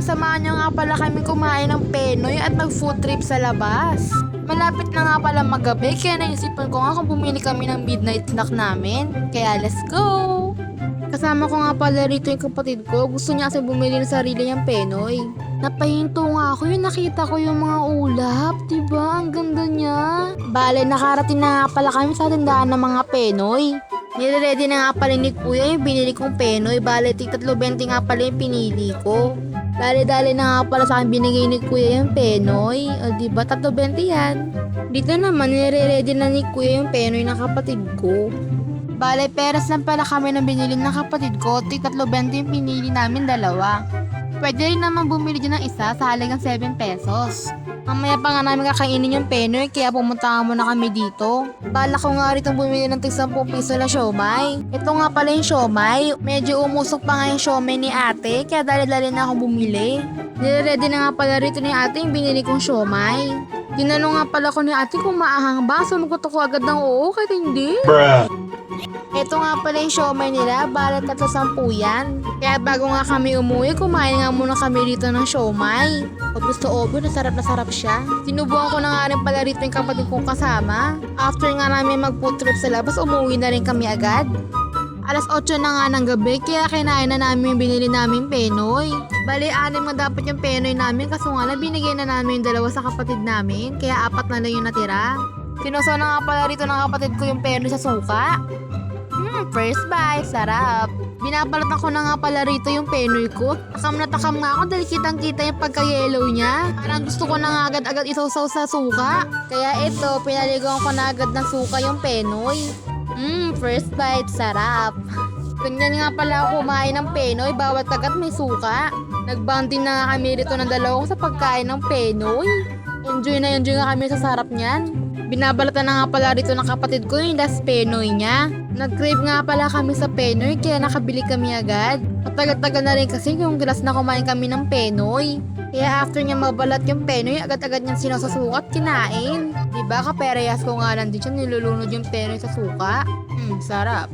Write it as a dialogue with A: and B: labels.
A: samahan niyo nga pala kami kumain ng Penoy at mag-food trip sa labas. Malapit na nga pala magabi kaya naisipan ko nga kung bumili kami ng midnight snack namin. Kaya let's go! Kasama ko nga pala rito yung kapatid ko. Gusto niya kasi bumili ng sarili niyang Penoy. Napahinto nga ako yung nakita ko yung mga ulap. Diba? Ang ganda niya. Bale, nakarating na nga pala kami sa tindahan ng mga Penoy. Nire-ready na nga pala ni Kuya yung binili kong Penoy. Bale, tig-3.20 nga pala yung pinili ko. Dali-dali na nga pala sa akin binigay ni Kuya yung Penoy. O diba, 3.20 yan. Dito naman, nire-ready na ni Kuya yung Penoy ng kapatid ko. Bale, peras lang pala kami na binili ng kapatid ko. tig-3.20 yung pinili namin dalawa. Pwede rin naman bumili dyan ng isa sa halagang 7 pesos. Mamaya pa nga namin kakainin yung Penoy kaya pumunta nga muna kami dito. Bala ko nga rito bumili ng tig-10 piso na siomay. Ito nga pala yung siomay. Medyo umusok pa nga yung siomay ni ate kaya dali-dali na akong bumili. Nire-ready na nga pala rito ni ate yung binili kong siomay. Tinanong nga pala ko ni ate kung maahang ba. Sumagot ako agad ng oo kahit hindi.
B: Bruh.
A: Ito nga pala yung siomay nila, balat at 10 yan. Kaya bago nga kami umuwi, kumain nga muna kami rito ng siomay. Obvious to obvious, na sarap siya. Sinubukan ko na nga rin pala rito yung kapatid kong kasama. After nga namin mag-food trip sa labas, umuwi na rin kami agad. Alas 8 na nga ng gabi, kaya kinain na namin yung binili namin Penoy. Bali, 6 nga dapat yung Penoy namin, kaso nga lang binigay na namin yung 2 sa kapatid namin, kaya 4 na lang yung natira. Sinuso na nga pala rito ng kapatid ko yung Penoy sa suka. First bite, sarap. Binabalatan ko na nga pala rito yung Penoy ko. Takam na takam nga ako dahil kitang kita yung pagka-yellow niya. Parang gusto ko na nga agad-agad isawsaw sa suka. Kaya ito, pinaligawan ko na agad ng suka yung Penoy. First bite, sarap. Ganyan nga pala ako kumain ng Penoy, bawat kagat may suka. Nagbanding na nga kami rito ng 2 sa pagkain ng Penoy. Enjoy na enjoy nga kami sa sarap niyan. Binabalatan na nga pala rito ng kapatid ko yung last Penoy niya. Nag-crave nga pala kami sa Penoy kaya nakabili kami agad. Matagal-tagal na rin kasi yung glass na kumain kami ng Penoy. Kaya after niya mabalat yung Penoy, agad-agad niyang sinasasukat, kinain. Diba kaperehas ko nga lang din siya, nilulunod yung Penoy sa suka. Sarap.